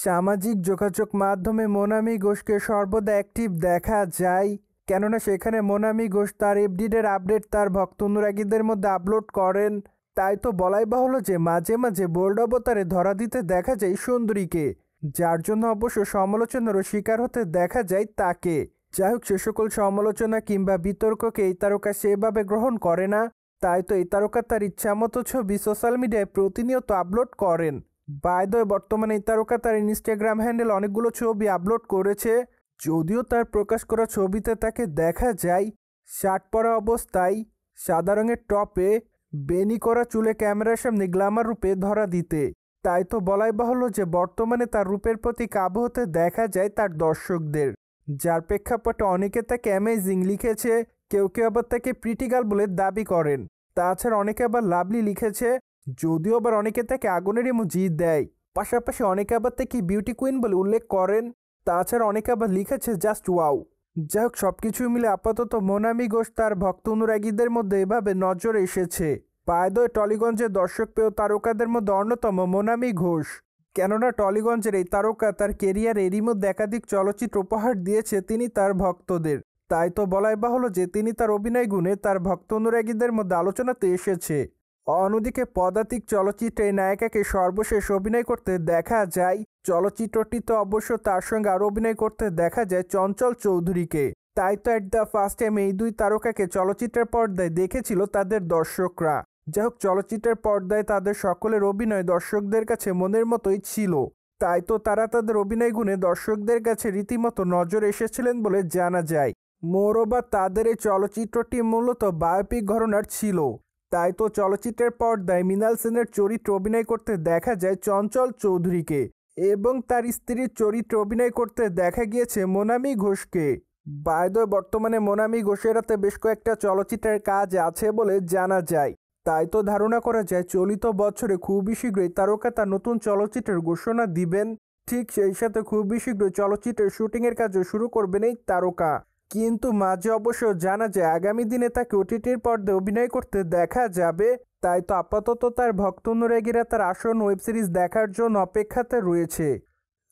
সামাজিক যোগাযোগ মাধ্যমে মোনামি ঘোষকে সর্বদা অ্যাক্টিভ দেখা যায়, কেননা সেখানে মোনামি ঘোষ তার এফডিডের আপডেট তার ভক্ত অনুরাগীদের মধ্যে আপলোড করেন। তাই তো বলাই বাহুল্য যে মাঝে মাঝে বোল্ড অবতারে ধরা দিতে দেখা যায় সুন্দরীকে, যার জন্য অবশ্য সমালোচনারও শিকার হতে দেখা যায় তাকে। যাই হোক, সে সকল সমালোচনা কিংবা বিতর্ককে এই তারকা সেভাবে গ্রহণ করে না। তাই তো এই তারকা তার ইচ্ছামতো ছবি সোশ্যাল মিডিয়ায় প্রতিনিয়ত আপলোড করেন। বাই দ্য ওয়ে, বর্তমানে এই তারকা তার ইনস্টাগ্রাম হ্যান্ডেল অনেকগুলো ছবি আপলোড করেছে। যদিও তার প্রকাশ করা ছবিতে তাকে দেখা যায় শার্ট পরা অবস্থায় সাদা রঙের টপে বেনি করা চুলে ক্যামেরার সামনে গ্ল্যামার রূপে ধরা দিতে। তাই তো বলাই বাহুল্য যে বর্তমানে তার রূপের প্রতি কাবু হতে দেখা যায় তার দর্শকদের, যার প্রেক্ষাপটে অনেকে তাকে অ্যামেজিং লিখেছে, কেউ কেউ আবার তাকে প্রিটি গার্ল বলে দাবি করেন। তাছাড়া অনেকে আবার লাভলি লিখেছে, যদিও আবার অনেকে তাকে আগুনের ইমোজি দেয়। পাশাপাশি অনেকে আবার তাকে বিউটি কুইন বলে উল্লেখ করেন। তাছাড়া অনেকে আবার লিখেছে জাস্ট ওয়াও। যাই হোক, সবকিছু মিলে আপাতত মোনামি ঘোষ তার ভক্ত অনুরাগীদের মধ্যে এভাবে নজরে এসেছে। পায়দয় টলিগঞ্জের দর্শক পেয়েও তারকাদের মধ্যে অন্যতম মোনামি ঘোষ, কেননা টলিগঞ্জের এই তারকা তার কেরিয়ার এরই মধ্যে একাধিক চলচ্চিত্র উপহার দিয়েছে তিনি তার ভক্তদের। তাই তো বলাই বাহুল্য যে তিনি তার অভিনয় গুণে তার ভক্ত অনুরাগীদের মধ্যে আলোচনাতে এসেছে। অন্যদিকে পদাতিক চলচ্চিত্রে নায়িকাকে সর্বশেষ অভিনয় করতে দেখা যায়। চলচ্চিত্রটিতে অবশ্য তার সঙ্গে আরও অভিনয় করতে দেখা যায় চঞ্চল চৌধুরীকে। তাই তো এট দ্য ফার্স্ট টাইম এই দুই তারকাকে চলচ্চিত্রের পর্দায় দেখেছিল তাদের দর্শকরা। যাই হোক, চলচ্চিত্রের পর্দায় তাদের সকলের অভিনয় দর্শকদের কাছে মনের মতোই ছিল। তাই তো তারা তাদের অভিনয় গুণে দর্শকদের কাছে রীতিমতো নজর এসেছিলেন বলে জানা যায়। মোরওভার তাদের এই চলচ্চিত্রটি মূলত বায়োপিক ঘরানার ছিল। তাই তো চলচ্চিত্রের পর্দায় মৃণাল সেনের চরিত্রে অভিনয় করতে দেখা যায় চঞ্চল চৌধুরীকে, এবং তার স্ত্রীর চরিত্রে অভিনয় করতে দেখা গিয়েছে মোনামি ঘোষকে। বাই দ্য ওয়ে, বর্তমানে মোনামি ঘোষের হাতে বেশ কয়েকটা চলচ্চিত্রের কাজ আছে বলে জানা যায়। তাই তো ধারণা করা যায় চলিত বছরে খুবই শীঘ্রই তারকা তার নতুন চলচ্চিত্রের ঘোষণা দিবেন। ঠিক সেই সাথে খুবই শীঘ্রই চলচ্চিত্রের শুটিংয়ের কাজও শুরু করবেন এই তারকা। কিন্তু মাঝে অবশ্য জানা যায় আগামী দিনে তাকে ওটিটির পর্দায় অভিনয় করতে দেখা যাবে। তাই তো আপাতত তার ভক্ত অনুরাগীরা তার আসন্ন ওয়েব সিরিজ দেখার জন্য অপেক্ষাতে রয়েছে।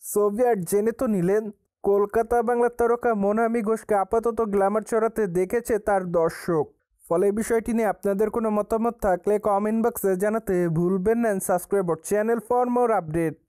সোভিয়েট জেনে তো নিলেন, কলকাতা বাংলার তারকা মোনামি ঘোষকে আপাতত গ্ল্যামার ছড়াতে দেখেছে তার দর্শক। ফলে এই বিষয়টি নিয়ে আপনাদের কোনো মতামত থাকলে কমেন্ট বক্সে জানাতে ভুলবেন না। Subscribe our channel for more update.